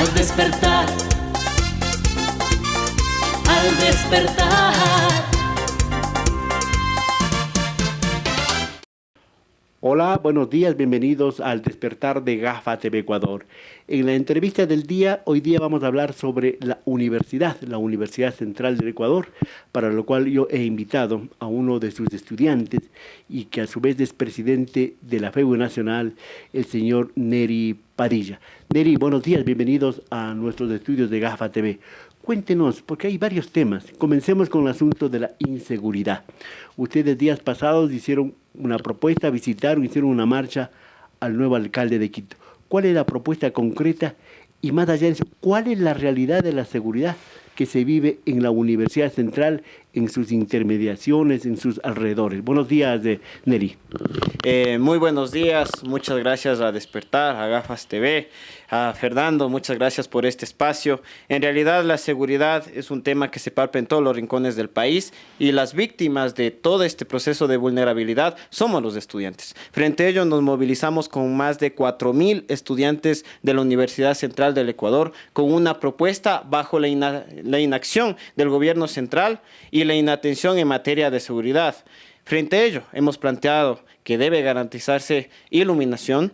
Al despertar, al despertar. Hola, buenos días, bienvenidos al Despertar de GAFA TV Ecuador. En la entrevista del día, hoy día vamos a hablar sobre la Universidad Central del Ecuador, para lo cual yo he invitado a uno de sus estudiantes y que a su vez es presidente de la FEU Nacional, el señor Neri Padilla. Neri, buenos días, bienvenidos a nuestros estudios de GAFA TV. Cuéntenos, porque hay varios temas. Comencemos con el asunto de la inseguridad. Ustedes días pasados hicieron una propuesta, hicieron una marcha al nuevo alcalde de Quito. ¿Cuál es la propuesta concreta? Y más allá de eso, ¿cuál es la realidad de la seguridad que se vive en la Universidad Central, en sus intermediaciones, en sus alrededores? Buenos días, Neri. Muy buenos días, muchas gracias a Despertar, a Gafas TV, a Fernando, muchas gracias por este espacio. En realidad la seguridad es un tema que se palpa en todos los rincones del país y las víctimas de todo este proceso de vulnerabilidad somos los estudiantes. Frente a ello nos movilizamos con más de 4.000 estudiantes de la Universidad Central del Ecuador con una propuesta bajo la inacción del gobierno central y la inatención en materia de seguridad. Frente a ello, hemos planteado que debe garantizarse iluminación,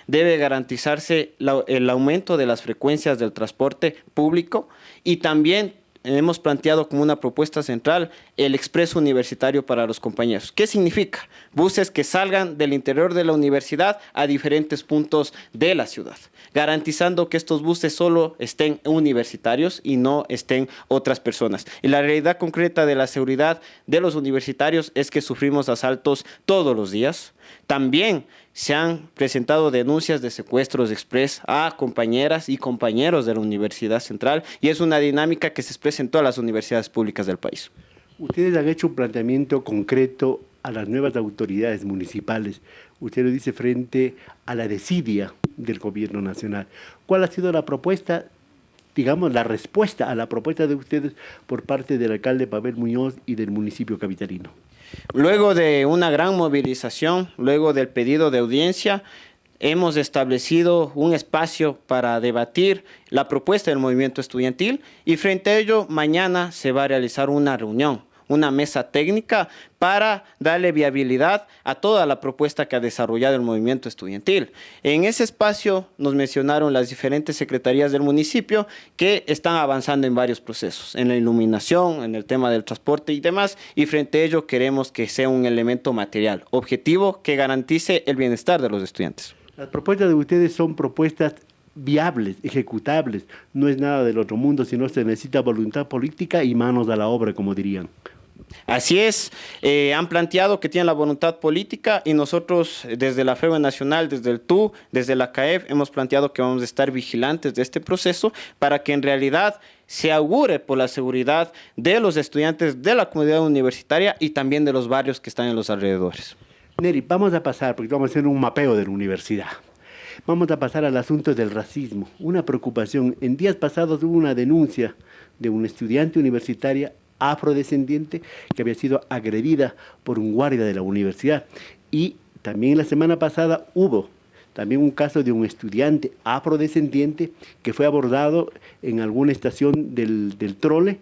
debe garantizarse el aumento de las frecuencias del transporte público y también hemos planteado como una propuesta central el expreso universitario para los compañeros. ¿Qué significa? Buses que salgan del interior de la universidad a diferentes puntos de la ciudad, garantizando que estos buses solo estén universitarios y no estén otras personas. Y la realidad concreta de la seguridad de los universitarios es que sufrimos asaltos todos los días. También se han presentado denuncias de secuestros express a compañeras y compañeros de la Universidad Central y es una dinámica que se expresa en todas las universidades públicas del país. Ustedes han hecho un planteamiento concreto a las nuevas autoridades municipales. Usted lo dice frente a la desidia del gobierno nacional. ¿Cuál ha sido la propuesta, digamos, la respuesta a la propuesta de ustedes por parte del alcalde Pavel Muñoz y del municipio capitalino? Luego de una gran movilización, luego del pedido de audiencia, hemos establecido un espacio para debatir la propuesta del movimiento estudiantil y frente a ello mañana se va a realizar una reunión, una mesa técnica para darle viabilidad a toda la propuesta que ha desarrollado el movimiento estudiantil. En ese espacio nos mencionaron las diferentes secretarías del municipio que están avanzando en varios procesos, en la iluminación, en el tema del transporte y demás, y frente a ello queremos que sea un elemento material, objetivo, que garantice el bienestar de los estudiantes. Las propuestas de ustedes son propuestas viables, ejecutables, no es nada del otro mundo, sino se necesita voluntad política y manos a la obra, como dirían. Así es, han planteado que tienen la voluntad política y nosotros desde la FEU Nacional, desde el TU, desde la CAEF, hemos planteado que vamos a estar vigilantes de este proceso para que en realidad se augure por la seguridad de los estudiantes de la comunidad universitaria y también de los barrios que están en los alrededores. Neri, vamos a pasar, porque vamos a hacer un mapeo de la universidad. Vamos a pasar al asunto del racismo, una preocupación. En días pasados hubo una denuncia de una estudiante universitaria afrodescendiente que había sido agredida por un guardia de la universidad. Y también la semana pasada hubo también un caso de un estudiante afrodescendiente que fue abordado en alguna estación del trole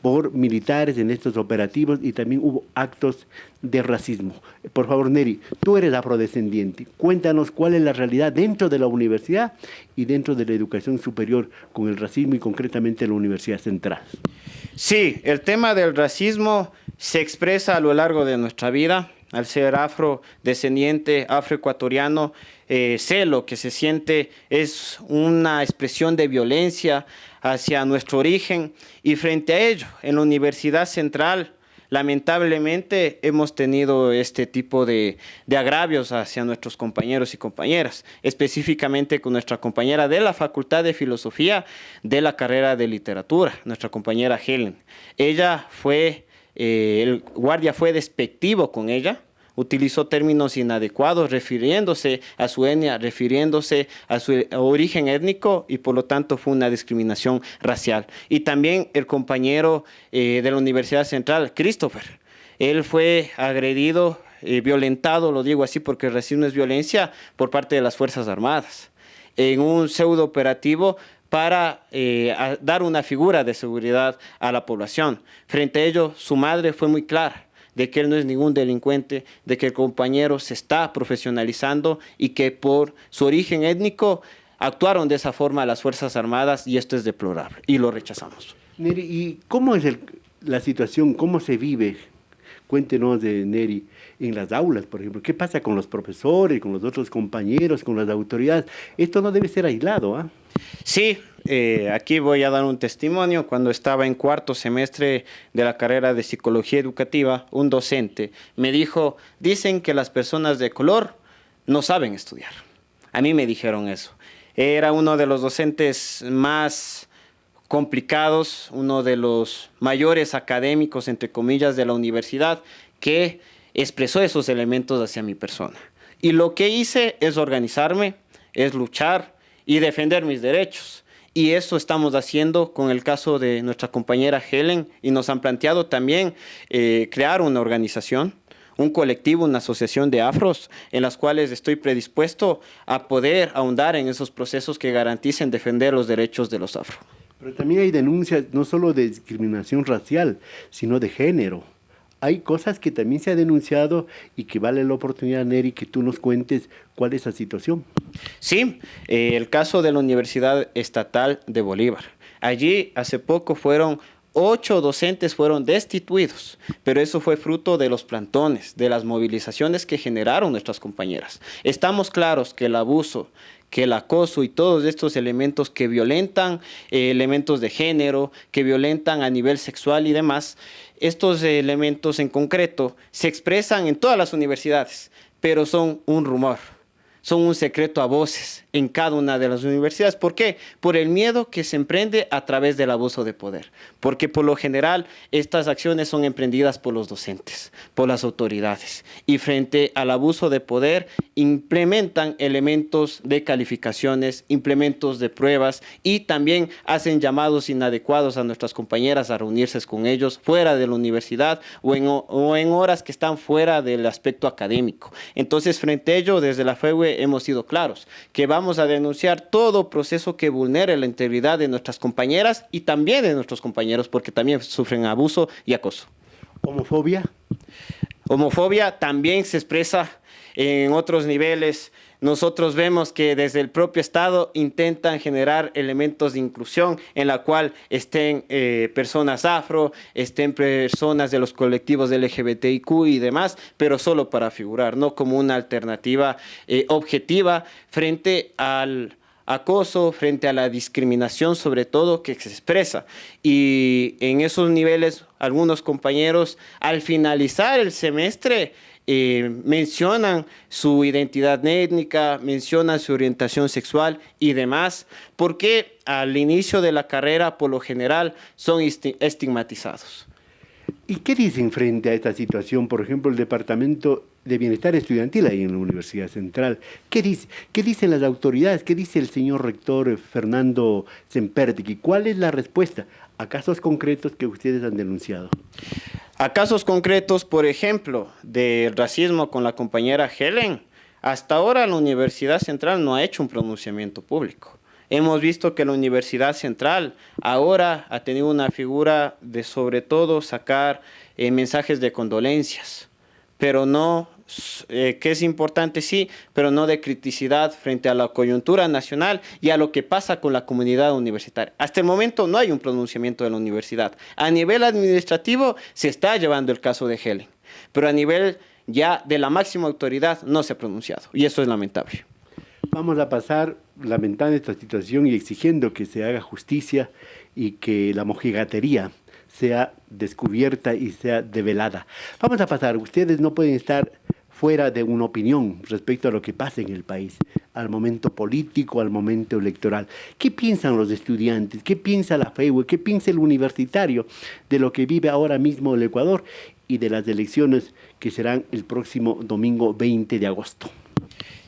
por militares en estos operativos y también hubo actos de racismo. Por favor, Neri, tú eres afrodescendiente. Cuéntanos cuál es la realidad dentro de la universidad y dentro de la educación superior con el racismo y concretamente en la Universidad Central. Sí, el tema del racismo se expresa a lo largo de nuestra vida. Al ser afrodescendiente, afroecuatoriano, sé lo que se siente, es una expresión de violencia hacia nuestro origen y frente a ello, en la Universidad Central, lamentablemente hemos tenido este tipo de agravios hacia nuestros compañeros y compañeras, específicamente con nuestra compañera de la Facultad de Filosofía de la carrera de Literatura, nuestra compañera Helen. Ella fue, el guardia fue despectivo con ella, utilizó términos inadecuados refiriéndose a su etnia, refiriéndose a su origen étnico y por lo tanto fue una discriminación racial. Y también el compañero de la Universidad Central, Christopher, él fue agredido, violentado, lo digo así porque el racismo es violencia, por parte de las Fuerzas Armadas. En un pseudo operativo para dar una figura de seguridad a la población. Frente a ello, su madre fue muy clara de que él no es ningún delincuente, de que el compañero se está profesionalizando y que por su origen étnico actuaron de esa forma las Fuerzas Armadas y esto es deplorable y lo rechazamos. Neri, ¿y cómo es la situación, cómo se vive? Cuéntenos, Neri, en las aulas, por ejemplo. ¿Qué pasa con los profesores, con los otros compañeros, con las autoridades? Esto no debe ser aislado, ¿ah? Sí, aquí voy a dar un testimonio. Cuando estaba en cuarto semestre de la carrera de Psicología Educativa, un docente me dijo, dicen que las personas de color no saben estudiar. A mí me dijeron eso. Era uno de los docentes más complicados, uno de los mayores académicos, entre comillas, de la universidad, que expresó esos elementos hacia mi persona. Y lo que hice es organizarme, es luchar y defender mis derechos. Y eso estamos haciendo con el caso de nuestra compañera Helen, y nos han planteado también crear una organización, un colectivo, una asociación de afros, en las cuales estoy predispuesto a poder ahondar en esos procesos que garanticen defender los derechos de los afro. Pero también hay denuncias no solo de discriminación racial, sino de género. Hay cosas que también se ha denunciado y que vale la oportunidad, Neri, que tú nos cuentes cuál es la situación. Sí, el caso de la Universidad Estatal de Bolívar. Allí hace poco 8 docentes fueron destituidos, pero eso fue fruto de los plantones, de las movilizaciones que generaron nuestras compañeras. Estamos claros que el abuso, que el acoso y todos estos elementos que violentan elementos de género, que violentan a nivel sexual y demás, estos elementos en concreto se expresan en todas las universidades, pero son un rumor, son un secreto a voces en cada una de las universidades. ¿Por qué? Por el miedo que se emprende a través del abuso de poder. Porque por lo general estas acciones son emprendidas por los docentes, por las autoridades. Y frente al abuso de poder implementan elementos de calificaciones, implementos de pruebas y también hacen llamados inadecuados a nuestras compañeras a reunirse con ellos fuera de la universidad o en horas que están fuera del aspecto académico. Entonces, frente a ello, desde la FEUE hemos sido claros que vamos a denunciar todo proceso que vulnere la integridad de nuestras compañeras y también de nuestros compañeros, porque también sufren abuso y acoso. ¿Homofobia? Homofobia también se expresa en otros niveles. Nosotros vemos que desde el propio Estado intentan generar elementos de inclusión en la cual estén personas afro, estén personas de los colectivos LGBTIQ y demás, pero solo para figurar, no como una alternativa objetiva frente al acoso, frente a la discriminación sobre todo que se expresa. Y en esos niveles algunos compañeros al finalizar el semestre mencionan su identidad étnica, mencionan su orientación sexual y demás, porque al inicio de la carrera, por lo general, son estigmatizados. ¿Y qué dicen frente a esta situación? Por ejemplo, el Departamento de Bienestar Estudiantil ahí en la Universidad Central. ¿Qué dicen las autoridades? ¿Qué dice el señor rector Fernando Sempertegui? ¿Cuál es la respuesta a casos concretos que ustedes han denunciado? A casos concretos, por ejemplo, del racismo con la compañera Helen, hasta ahora la Universidad Central no ha hecho un pronunciamiento público. Hemos visto que la Universidad Central ahora ha tenido una figura de sobre todo sacar mensajes de condolencias, pero no, que es importante sí, pero no de criticidad frente a la coyuntura nacional y a lo que pasa con la comunidad universitaria. Hasta el momento no hay un pronunciamiento de la universidad. A nivel administrativo se está llevando el caso de Helen, pero a nivel ya de la máxima autoridad no se ha pronunciado y eso es lamentable. Vamos a pasar lamentando esta situación y exigiendo que se haga justicia y que la mojigatería sea descubierta y sea develada. Vamos a pasar, ustedes no pueden estar fuera de una opinión respecto a lo que pasa en el país, al momento político, al momento electoral. ¿Qué piensan los estudiantes? ¿Qué piensa la FEUE? ¿Qué piensa el universitario de lo que vive ahora mismo el Ecuador y de las elecciones que serán el próximo domingo 20 de agosto?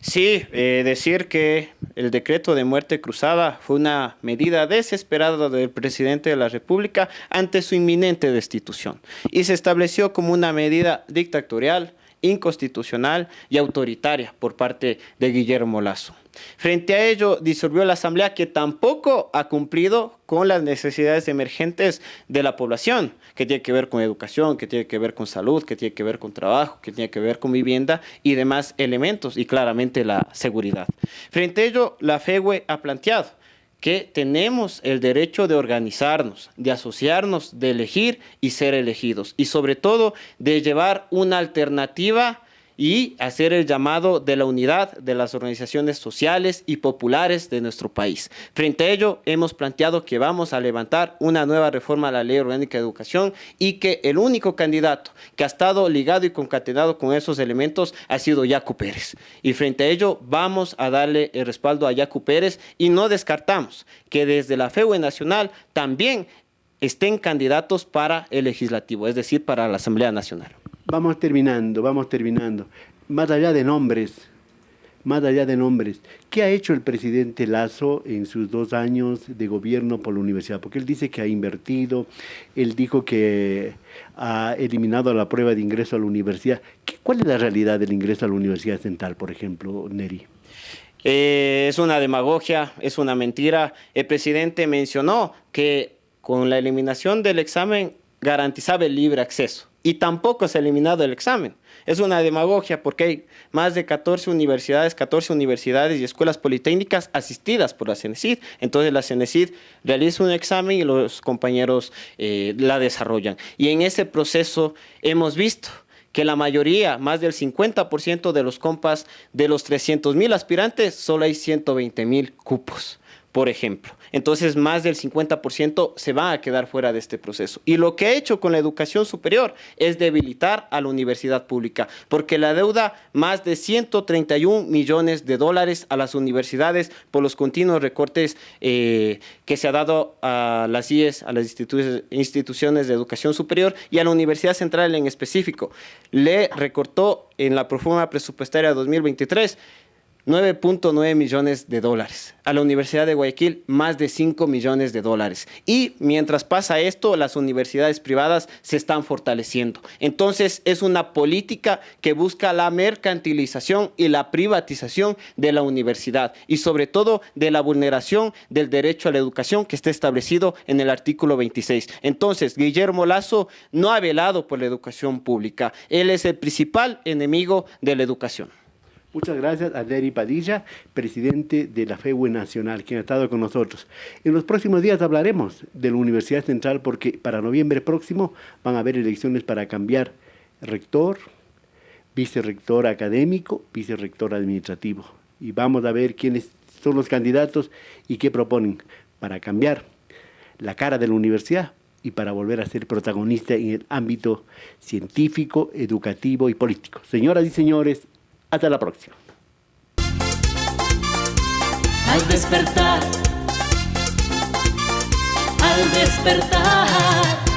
Sí, decir que el decreto de muerte cruzada fue una medida desesperada del presidente de la República ante su inminente destitución y se estableció como una medida dictatorial inconstitucional y autoritaria por parte de Guillermo Lasso. Frente a ello, disolvió la Asamblea, que tampoco ha cumplido con las necesidades emergentes de la población, que tiene que ver con educación, que tiene que ver con salud, que tiene que ver con trabajo, que tiene que ver con vivienda y demás elementos, y claramente la seguridad. Frente a ello, la FEWE ha planteado que tenemos el derecho de organizarnos, de asociarnos, de elegir y ser elegidos, y sobre todo de llevar una alternativa y hacer el llamado de la unidad de las organizaciones sociales y populares de nuestro país. Frente a ello, hemos planteado que vamos a levantar una nueva reforma a la Ley Orgánica de Educación y que el único candidato que ha estado ligado y concatenado con esos elementos ha sido Yacu Pérez. Y frente a ello, vamos a darle el respaldo a Yacu Pérez y no descartamos que desde la FEWE Nacional también estén candidatos para el legislativo, es decir, para la Asamblea Nacional. Vamos terminando. Más allá de nombres, ¿qué ha hecho el presidente Lasso en sus 2 años de gobierno por la universidad? Porque él dice que ha invertido, él dijo que ha eliminado la prueba de ingreso a la universidad. ¿Cuál es la realidad del ingreso a la Universidad Central, por ejemplo, Neri? Es una demagogia, es una mentira. El presidente mencionó que con la eliminación del examen garantizaba el libre acceso. Y tampoco se ha eliminado el examen. Es una demagogia porque hay más de 14 universidades y escuelas politécnicas asistidas por la CENESID. Entonces la CENESID realiza un examen y los compañeros la desarrollan. Y en ese proceso hemos visto que la mayoría, más del 50% de los compas, de los 300.000 aspirantes, solo hay 120.000 cupos, por ejemplo. Entonces, más del 50% se va a quedar fuera de este proceso. Y lo que ha hecho con la educación superior es debilitar a la universidad pública, porque la deuda más de 131 millones de dólares a las universidades por los continuos recortes que se ha dado a las IES, a las instituciones de educación superior y a la Universidad Central en específico. Le recortó en la prórroga presupuestaria 2023 9.9 millones de dólares. A la Universidad de Guayaquil, más de 5 millones de dólares. Y mientras pasa esto, las universidades privadas se están fortaleciendo. Entonces, es una política que busca la mercantilización y la privatización de la universidad y sobre todo de la vulneración del derecho a la educación que está establecido en el artículo 26. Entonces, Guillermo Lasso no ha velado por la educación pública. Él es el principal enemigo de la educación. Muchas gracias a Neri Padilla, presidente de la FEWE Nacional, quien ha estado con nosotros. En los próximos días hablaremos de la Universidad Central porque para noviembre próximo van a haber elecciones para cambiar rector, vicerrector académico, vicerrector administrativo. Y vamos a ver quiénes son los candidatos y qué proponen para cambiar la cara de la universidad y para volver a ser protagonista en el ámbito científico, educativo y político. Señoras y señores, hasta la próxima. Al despertar, al despertar.